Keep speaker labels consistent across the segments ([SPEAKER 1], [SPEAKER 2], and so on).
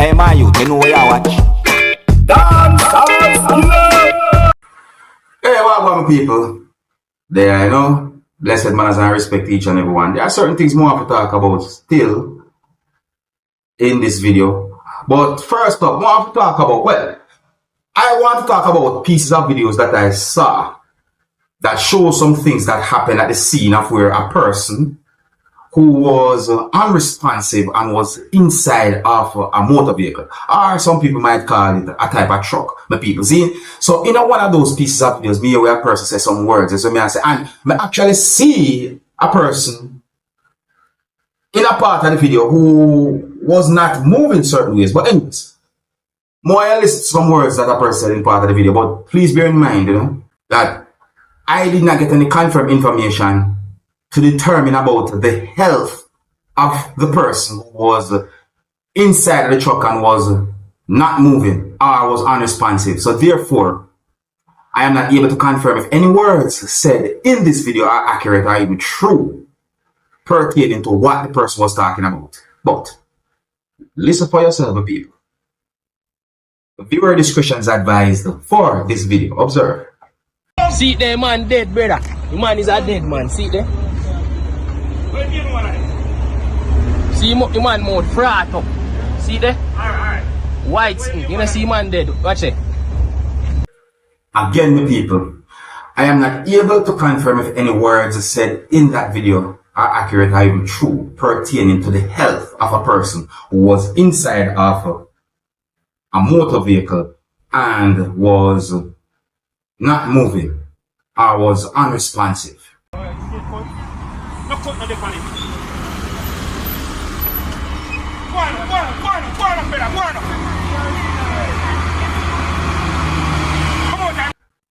[SPEAKER 1] Hey man, you know where you watch? Dancehall skilla.
[SPEAKER 2] Hey, welcome people. There, you know, blessed manners and respect each and every one. There are certain things more to talk about still in this video. But first up, more to talk about, well, I want to talk about pieces of videos that I saw that show some things that happened at the scene of where a person who was unresponsive and was inside of a motor vehicle, or some people might call it a type of truck. My people see, so in one of those pieces of videos, me where a person says some words, so me I say, and I actually see a person in a part of the video who was not moving certain ways. But anyways, more I list some words that a person said in part of the video. But please bear in mind, you know, that I did not get any confirmed information to determine about the health of the person who was inside the truck and was not moving or was unresponsive. So therefore, I am not able to confirm if any words said in this video are accurate or even true pertaining to what the person was talking about. But listen for yourself, people. Viewer discretion is advised for this video. Observe.
[SPEAKER 3] See there, man dead, brother. The man is a dead man. See there. See the man mouth frat up. See there? Alright. White skin. You know see man dead. Watch it.
[SPEAKER 2] Again, my people, I am not able to confirm if any words said in that video are accurate or even true pertaining to the health of a person who was inside of a motor vehicle and was not moving or was unresponsive.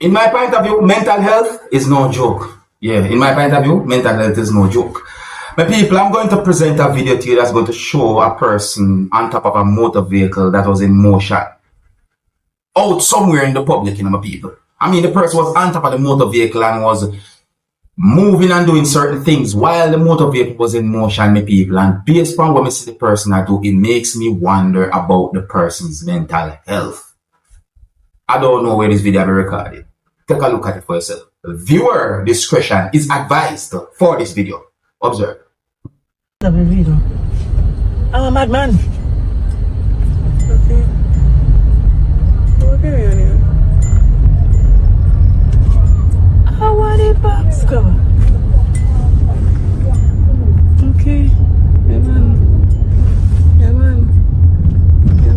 [SPEAKER 2] In my point of view, mental health is no joke. Yeah, in my point of view, mental health is no joke. My people, I'm going to present a video to you that's going to show a person on top of a motor vehicle that was in motion out somewhere in the public, you know, my people. I mean, the person was on top of the motor vehicle and was moving and doing certain things while the motor vehicle was in motion, my people. And based on what I see the person I do, it makes me wonder about the person's mental health. I don't know where this video will be recorded. Take a look at it for yourself. Viewer discretion is advised for this video. Observe.
[SPEAKER 4] I'm a madman. Okay. I want a box cover. Okay. Yeah, man. Yeah, man.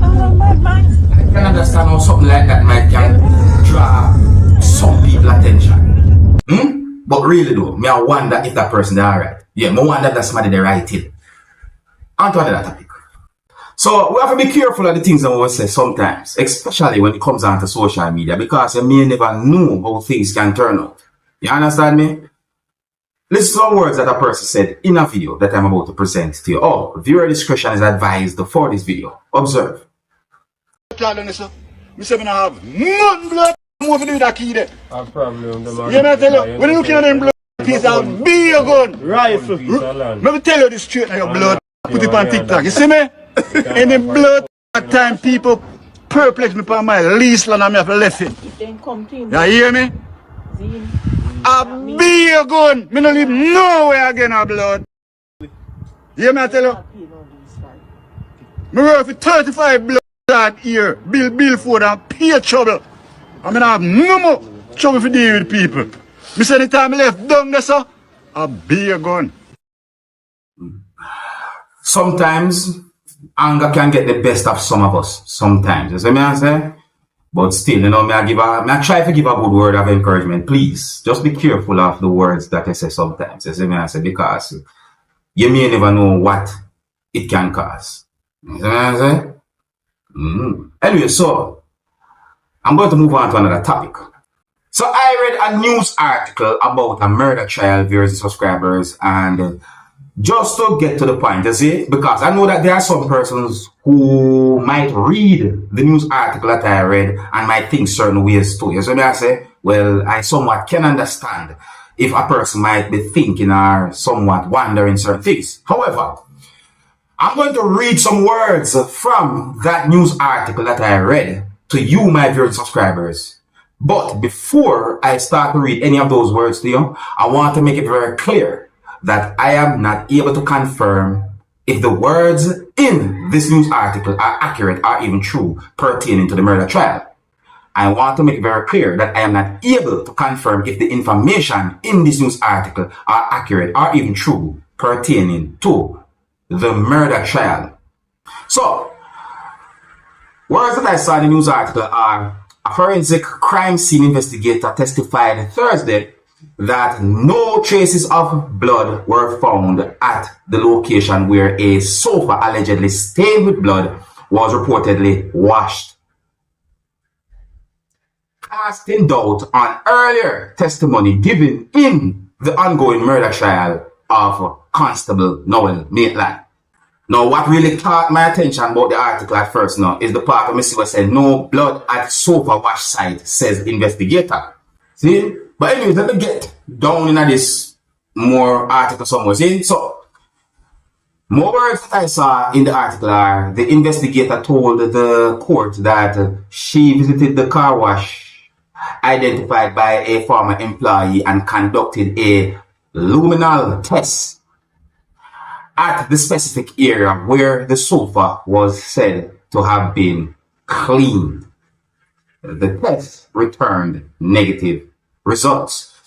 [SPEAKER 4] I'm a madman.
[SPEAKER 2] I can understand how something like that might can draw some people's attention. But really though, me I wonder if that person is alright. Yeah, I wonder if that's somebody the right thing. On to another topic. So we have to be careful of the things that we say sometimes, especially when it comes down to social media, because you may never know how things can turn out. You understand me? Listen to some words that a person said in a video that I'm about to present to you. Oh, viewer discretion is advised for this video. Observe.
[SPEAKER 5] Me say me not have none blood more to do that key there.
[SPEAKER 6] A problem.
[SPEAKER 5] You know tell you, when you look at them blood piece of be your gun.
[SPEAKER 6] Rifle.
[SPEAKER 5] Let me tell you this straight now, your blood. Put it on TikTok. You see me? Any blood at time people perplex me on my lease land and me have to left it. You hear me? A be your gun. Me no live nowhere again of blood. You hear me I tell you? Me work for 35 blood here. Bill for and pay trouble. I mean I have no more trouble for deal with people. Me say the time I left down there so a be your gun.
[SPEAKER 2] Sometimes anger can get the best of some of us. Sometimes, you see me I say? But still, you know, I try to give a good word of encouragement. Please, just be careful of the words that I say sometimes. You see me I say? Because you may never know what it can cause. You see me I say? Anyway, so I'm going to move on to another topic. So I read a news article about a murder trial, viewers and subscribers, and just to get to the point, you see, because I know that there are some persons who might read the news article that I read and might think certain ways too. You see what I say? Well, I somewhat can understand if a person might be thinking or somewhat wondering certain things. However, I'm going to read some words from that news article that I read to you, my viewers subscribers. But before I start to read any of those words to you, I want to make it very clear that I am not able to confirm if the words in this news article are accurate or even true pertaining to the murder trial. I want to make it very clear that I am not able to confirm if the information in this news article are accurate or even true pertaining to the murder trial. So, words that I saw in the news article are: a forensic crime scene investigator testified Thursday that no traces of blood were found at the location where a sofa allegedly stained with blood was reportedly washed, casting doubt on earlier testimony given in the ongoing murder trial of Constable Noel Maitland. Now, what really caught my attention about the article at first now is the part of Mr. West said no blood at sofa wash site, says investigator. See? But anyways, let me get down in this more article somewhere. See? So, more words that I saw in the article are: the investigator told the court that she visited the car wash identified by a former employee and conducted a luminal test at the specific area where the sofa was said to have been cleaned. The test returned negative results.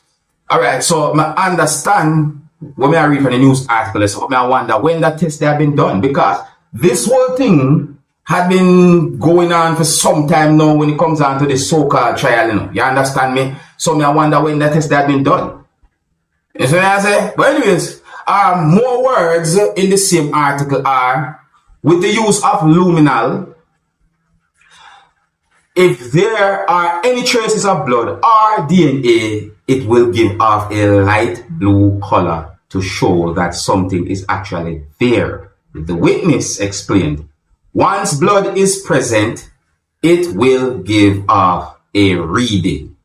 [SPEAKER 2] Alright, so I understand when I read from the news article, so I wonder when that test had been done, because this whole thing had been going on for some time now when it comes down to the so-called trial, you know. You understand me? So I wonder when that test had been done. You see what I say? But anyways, more words in the same article are: with the use of luminal, if there are any traces of blood or DNA, it will give off a light blue color to show that something is actually there. The witness explained. Once blood is present, it will give off a reading.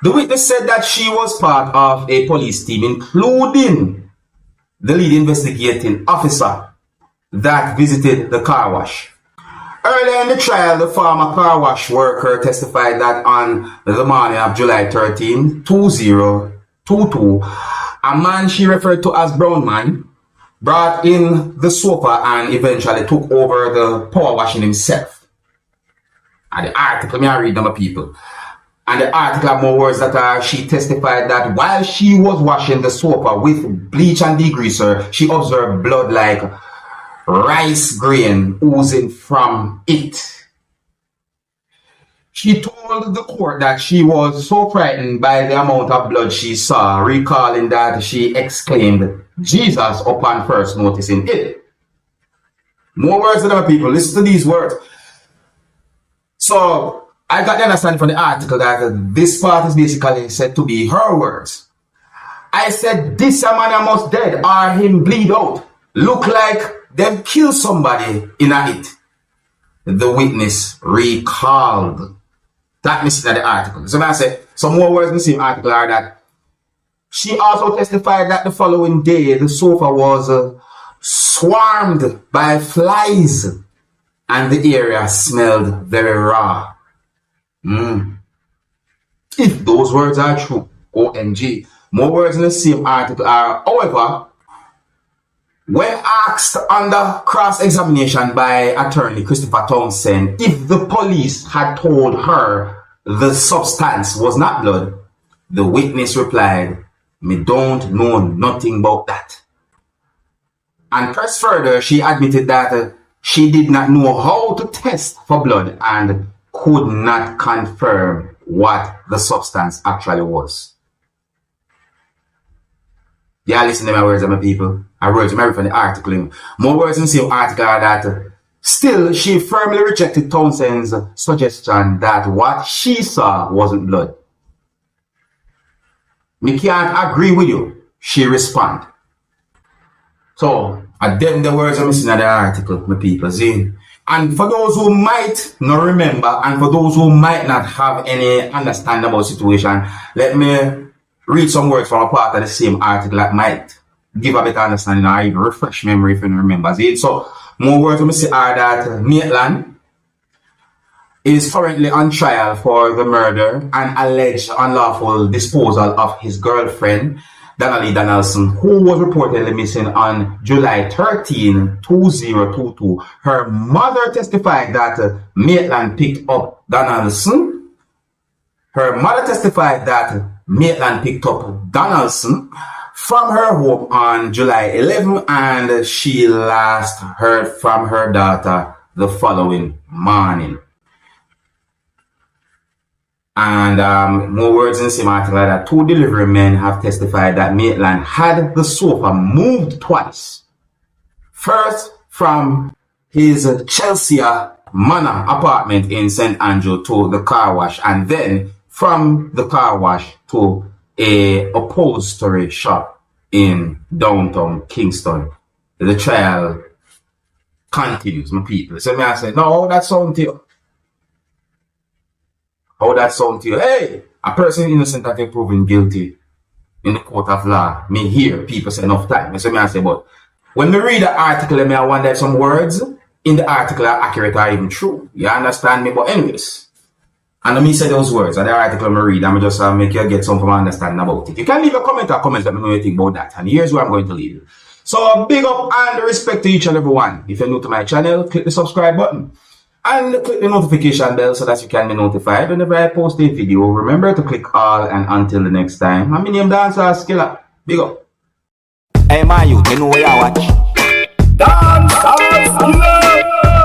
[SPEAKER 2] The witness said that she was part of a police team, including the lead investigating officer that visited the car wash. Earlier in the trial, the former car wash worker testified that on the morning of July 13, 2022, a man she referred to as Brown Man brought in the sofa and eventually took over the power washing himself. And the article, I read them, people. And the article have more words that she testified that while she was washing the sofa with bleach and degreaser, she observed blood like rice grain oozing from it. She told the court that she was so frightened by the amount of blood she saw, recalling that she exclaimed Jesus upon first noticing it. More words than other people. Listen to these words. So, I got the understanding from the article that this part is basically said to be her words. I said, this man almost dead or him bleed out. Look like them kill somebody in a it. The witness recalled. That missing in the article. So I said, some more words in the same article are that she also testified that the following day the sofa was swarmed by flies and the area smelled very raw. If those words are true, OMG. More words in the same article are, however, when asked under cross-examination by attorney Christopher Townsend if the police had told her the substance was not blood, the witness replied, "Me don't know nothing about that." And pressed further, she admitted that she did not know how to test for blood and could not confirm what the substance actually was. Yeah, listen to my words, my people. I wrote them from the article. More words in the same article are that still she firmly rejected Townsend's suggestion that what she saw wasn't blood. "Me can't agree with you," she responded. So, them the words I'm missing in the article, my people. See? And for those who might not remember, and for those who might not have any understanding about the situation, let me read some words from a part of the same article that might give a better understanding or even refresh memory if you remember it. So, more words we say are that Maitland is currently on trial for the murder and alleged unlawful disposal of his girlfriend, Donnelly Donaldson, who was reportedly missing on July 13, 2022. Her mother testified that Maitland picked up Donaldson. Her mother testified that Maitland picked up Donaldson from her home on July 11, and she last heard from her daughter the following morning. And more words in the same article that 2 delivery men have testified that Maitland had the sofa moved twice. First from his Chelsea Manor apartment in St. Andrew to the car wash, and then from the car wash to a upholstery shop in downtown Kingston. The trial continues, my people. So I say, no, that sound to you. How that sound to you? Hey, a person innocent that is proven guilty in the court of law. Me hear people say enough time. So I say, but when we read the article, I wonder if some words in the article are accurate or even true. You understand me? But anyways, and let me say those words and the article I read, I'm just make you get some understanding about it. You can leave a comment or comments, let me know what you think about that. And here's where I'm going to leave you. So big up and respect to each and every one. If you're new to my channel, click the subscribe button. And click the notification bell so that you can be notified whenever I post a video. Remember to click all, and until the next time, my name Dancehall skilla. Big up.
[SPEAKER 1] Hey, my youth, you know what you watch?